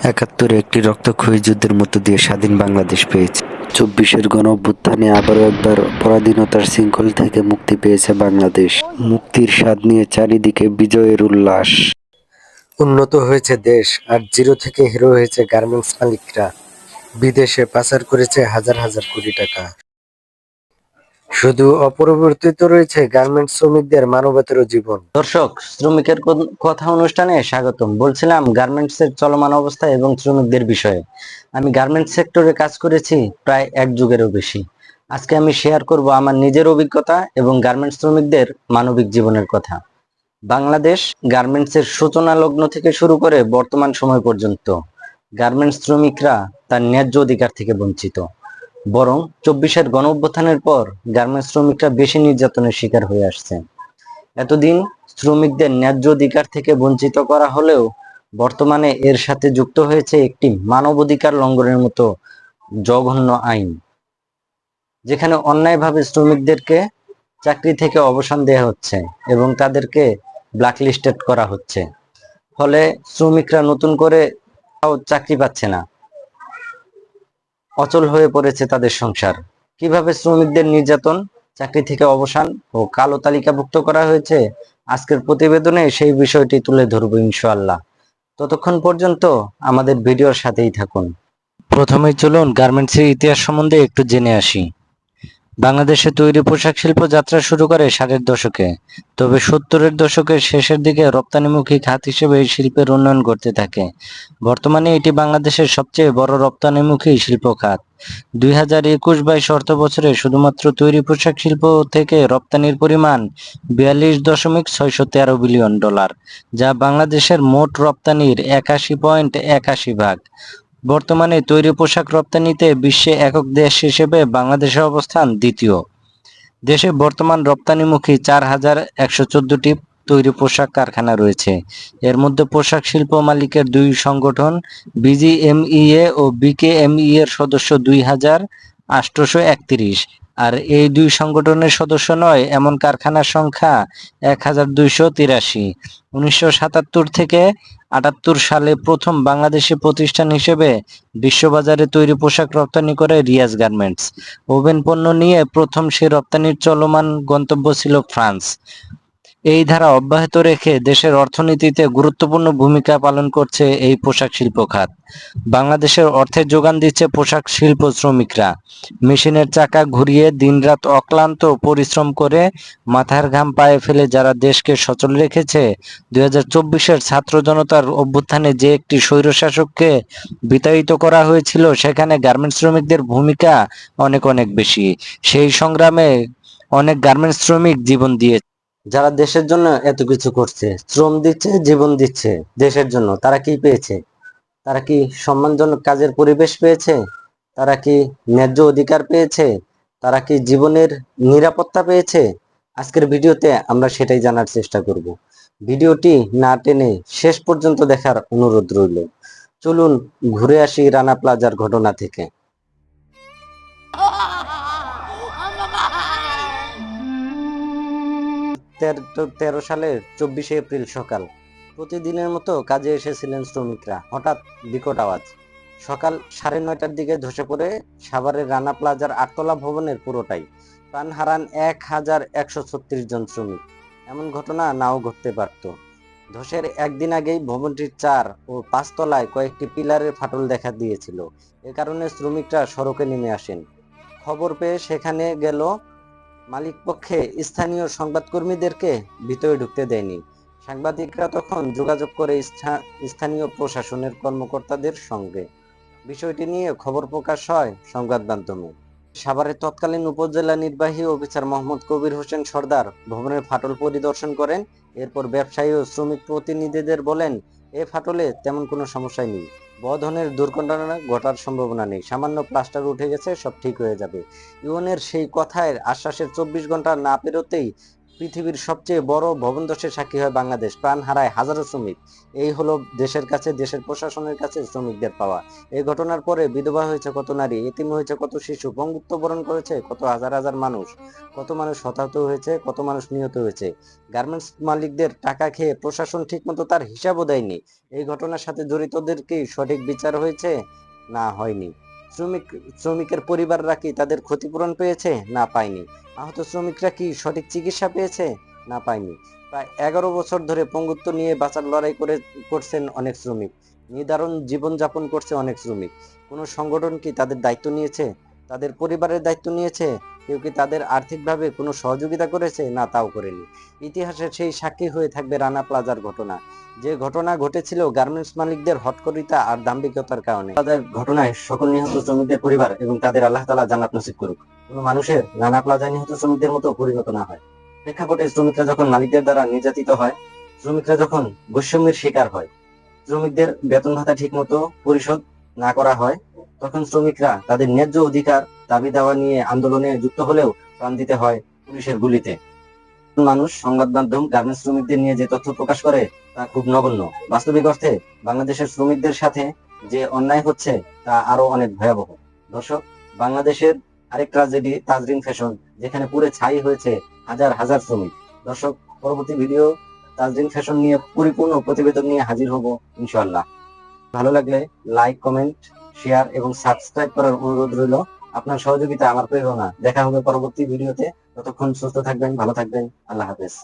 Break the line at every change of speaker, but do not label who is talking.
একাত্তরে একটি রক্তক্ষয়ী যুদ্ধের মধ্য দিয়ে স্বাধীন বাংলাদেশ পেয়েছে। ২৪-এর গণঅভ্যুত্থানে আবারও একবার পরাধীনতার শৃঙ্খল থেকে মুক্তি পেয়েছে বাংলাদেশ। মুক্তির স্বাদ নিয়ে চারিদিকে বিজয়ের উল্লাস। উন্নত হয়েছে দেশ, আর জিরো থেকে হিরো হয়েছে গার্মেন্টস মালিকরা। বিদেশে পাচার করেছে হাজার হাজার কোটি টাকা। শুধু অপরিবর্তিত রয়েছে গার্মেন্টস শ্রমিকদের মানবেতর জীবন।
দর্শক, শ্রমিকের কথা অনুষ্ঠানে স্বাগতম। বলছিলাম গার্মেন্টসের চলমান অবস্থা এবং শ্রমিকদের বিষয়ে। আমি গার্মেন্টস সেক্টরে কাজ করেছি প্রায় 1 যুগেরও বেশি। আজকে আমি শেয়ার করব আমার নিজের অভিজ্ঞতা এবং গার্মেন্টস শ্রমিকদের মানবিক জীবনের কথা। বাংলাদেশ গার্মেন্টসের সূচনা লগ্ন থেকে শুরু করে বর্তমান সময় পর্যন্ত গার্মেন্টস শ্রমিকরা তার ন্যায্য অধিকার থেকে বঞ্চিত। বরং 24-এর গণঅভ্যুত্থানের পর গার্মেন্টস শ্রমিকরা বেশি নির্যাতনের শিকার হয়ে আসছে। এতদিন শ্রমিকদের ন্যায্য অধিকার থেকে বঞ্চিত করা হলেও বর্তমানে এর সাথে যুক্ত হয়েছে একটি মানবাধিকার লঙ্ঘনের মতো জঘন্য আইন, যেখানে অন্যায়ভাবে শ্রমিকদেরকে চাকরি থেকে অবসান দেওয়া হচ্ছে এবং তাদেরকে ব্ল্যাকলিস্টেড করা হচ্ছে। ফলে শ্রমিকরা নতুন করে চাকরি পাচ্ছে না, অচল হয়ে পড়েছে তাদের সংসার। কিভাবে শ্রমিকদের নির্যাতন, চাকরি থেকে অবসান ও কালো তালিকাভুক্ত করা হয়েছে, আজকের প্রতিবেদনে সেই বিষয়টি তুলে ধরবো ইনশাআল্লাহ। ততক্ষণ পর্যন্ত আমাদের ভিডিওর সাথেই থাকুন। প্রথমেই চলুন গার্মেন্টসের ইতিহাস সম্বন্ধে একটু জেনে আসি। বাংলাদেশে তৈরি পোশাক শিল্প যাত্রা শুরু করে 60-এর দশকে। তবে 70-এর দশকের শেষের দিকে রপ্তানিমুখী খাত হিসেবে এই শিল্পের উন্নয়ন ঘটতে থাকে। বর্তমানে এটি বাংলাদেশের সবচেয়ে বড় রপ্তানিমুখী শিল্প খাত। 2021-22 অর্থ বছরে শুধুমাত্র তৈরি পোশাক শিল্প থেকে রপ্তানির পরিমাণ $42.613 বিলিয়ন, যা বাংলাদেশের মোট রপ্তানির 81.81%। বর্তমানে তৈরি পোশাক রপ্তানিতে বিশ্বে একক দেশ হিসেবে বাংলাদেশের অবস্থান দ্বিতীয়। দেশে বর্তমান রপ্তানিমুখী 4114টি তৈরি পোশাক কারখানা রয়েছে। এর মধ্যে পোশাক শিল্প মালিকের 2 সংগঠন বিজিএমইএ ও বিকেএমই এর সদস্য 2831, আর এই 2 সংগঠনের সদস্য নয় এমন কারখানার সংখ্যা 1283। 1977 থেকে 78 সালে প্রথম বাংলাদেশি প্রতিষ্ঠান হিসেবে বিশ্ববাজারে তৈরি পোশাক রপ্তানি করে রিয়াজ গার্মেন্টস। ওভেন পণ্য নিয়ে প্রথম সে রপ্তানির চলমান গন্তব্য ছিল ফ্রান্স। এই ধারা অব্যাহত রেখে দেশের অর্থনীতিতে গুরুত্বপূর্ণ ভূমিকা পালন করছে এই পোশাক শিল্প খাত। বাংলাদেশের অর্থের যোগান দিচ্ছে পোশাক শিল্প শ্রমিকরা। মেশিনের চাকা ঘুরিয়ে দিনরাত অক্লান্ত পরিশ্রম করে মাথার ঘাম পায়ে ফেলে যারা দেশকে সচল রেখেছে। 2024-এর ছাত্র জনতার অভ্যুত্থানে যে একটি স্বৈরশাসককে বিতাড়িত করা হয়েছিল, সেখানে গার্মেন্টস শ্রমিকদের ভূমিকা অনেক অনেক বেশি। সেই সংগ্রামে অনেক গার্মেন্টস শ্রমিক জীবন দিয়েছে। যারা দেশের জন্য এত কিছু করছে, শ্রম দিচ্ছে, জীবন দিচ্ছে দেশের জন্য, তারা কি পেয়েছে? তারা কি সম্মানজনক কাজের পরিবেশ পেয়েছে? তারা কি ন্যায্য অধিকার পেয়েছে? তারা কি জীবনের নিরাপত্তা পেয়েছে? আজকের ভিডিওতে আমরা সেটাই জানার চেষ্টা করব। ভিডিওটি না টেনে শেষ পর্যন্ত দেখার অনুরোধ রইল। চলুন ঘুরে আসি রানা প্লাজার ঘটনা থেকে। 2013 সালের 24শে এপ্রিল সকাল। প্রতিদিনের মতো কাজে এসেছিলেন শ্রমিকরা। হঠাৎ বিকট আওয়াজ। সকাল 9:30টার দিকে ধসে পড়ে সাভারের রানা প্লাজার 8তলা ভবনের পুরোটাই। প্রাণ হারান 1136 জন শ্রমিক। এমন ঘটনা নাও ঘটতে পারত। ধসের একদিন আগেই ভবনটির 4 ও 5 তলায় কয়েকটি পিলারের ফাটল দেখা দিয়েছিল। এ কারণে শ্রমিকরা সড়কে নেমে আসেন। খবর পেয়ে সেখানে গেল মালিকপক্ষে স্থানীয় সংবাদকর্মীদেরকে ভিতরে ঢুকতে দেয়নি। সাংবাদিকরা তখন যোগাযোগ করে স্থানীয় প্রশাসনের কর্মকর্তাদের সঙ্গে। বিষয়টি নিয়ে খবর প্রকাশ হয় সংবাদ মাধ্যমে। সাভারের তৎকালীন উপজেলা নির্বাহী অফিসার মোহাম্মদ কবির হোসেন সর্দার ভবনের ফাটল পরিদর্শন করেন। এরপর ব্যবসায়ী ও শ্রমিক প্রতিনিধিদের বলেন, এ ফাটলে তেমন কোনো সমস্যা নেই, বড় ধরনের দুর্ঘটনা ঘটার সম্ভাবনা নেই, সামান্য প্লাস্টার উঠে গেছে, সব ঠিক হয়ে যাবে। ইউএনের সেই কথায় আশ্বাসের 24 ঘন্টা না পেরোতেই পৃথিবীর সবচেয়ে বড় ভবন ধসের সাক্ষী হয় বাংলাদেশ, প্রাণ হারায় হাজারো শ্রমিক। এই হলো দেশের কাছে, দেশের প্রশাসনের কাছে শ্রমিকদের পাওয়া। এই ঘটনার পরে বিধবা হয়েছে কত নারী, এতিম হয়েছে কত শিশু, পঙ্গুত্ব বরণ করেছে কত হাজার হাজার মানুষ, কত মানুষ হতাহত হয়েছে, কত মানুষ নিহত হয়েছে। গার্মেন্টস মালিকদের টাকা খেয়ে প্রশাসন ঠিকমতো তার হিসাবও দেয়নি। এই ঘটনার সাথে জড়িতদের কি সঠিক বিচার হয়েছে? না, হয়নি। শ্রমিকের পরিবাররা কি তাদের ক্ষতিপূরণ পেয়েছে? না, পায়নি। আহত শ্রমিকরা কি সঠিক চিকিৎসা পেয়েছে? না, পায়নি। প্রায় 11 বছর ধরে পঙ্গুত্ব নিয়ে বাঁচার লড়াই করছেন অনেক শ্রমিক। নিদারুণ জীবনযাপন করছে অনেক শ্রমিক। কোনো সংগঠন কি তাদের দায়িত্ব নিয়েছে? তাদের পরিবারের দায়িত্ব নিয়েছে? কেউ কি তাদের আর্থিকভাবে কোনো সহযোগিতা করেছে? না, তাও করেনি। ইতিহাসের সেই সাক্ষী হয়ে থাকবে রানা প্লাজার ঘটনা, যে ঘটনা ঘটেছিল গার্মেন্টস মালিকদের হটকরিতা আর দাম্ভিকতার কারণে। তাদের ঘটনায় সকল নিহত শ্রমিকদের পরিবার এবং তাদের আল্লাহ তাআলা জান্নাত নসিব করুক। কোনো মানুষের রানা প্লাজায় নিহত শ্রমিকদের মতো পরিণত না হয়। প্রেক্ষাপটে শ্রমিকরা যখন মালিকদের দ্বারা নির্যাতিত হয়, শ্রমিকরা যখন বৈষম্যের শিকার হয়, শ্রমিকদের বেতন ভাতা ঠিক মতো পরিশোধ না করা হয়, তখন শ্রমিকরা তাদের ন্যায্য অধিকার দাবি দেওয়া নিয়ে আন্দোলনে যুক্ত হলেও প্রাণ দিতে হয় পুলিশের গুলিতে। মানুষ, সংবাদ মাধ্যম গার্মেন্টস শ্রমিকদের নিয়ে যে তথ্য প্রকাশ করে তা খুব নগণ্য। বাস্তবিক অর্থে বাংলাদেশের শ্রমিকদের সাথে যে অন্যায় হচ্ছে তা আরো অনেক ভয়াবহ। দর্শক, বাংলাদেশের আরেক ট্রাজেডি তাজরিন ফ্যাশন, যেখানে পুরো ছাই হয়েছে হাজার হাজার শ্রমিক। দর্শক, পরবর্তী ভিডিও তাজরিন ফ্যাশন নিয়ে পরিপূর্ণ প্রতিবেদন নিয়ে হাজির হব ইনশাআল্লাহ। ভালো লাগলে লাইক, কমেন্ট, শেয়ার এবং সাবস্ক্রাইব করার অনুরোধ রইল। আপনার সহযোগিতা আমার প্রেরণা। দেখা হবে পরবর্তী ভিডিওতে। ততক্ষণ সুস্থ থাকবেন, ভালো থাকবেন। আল্লাহ হাফেজ।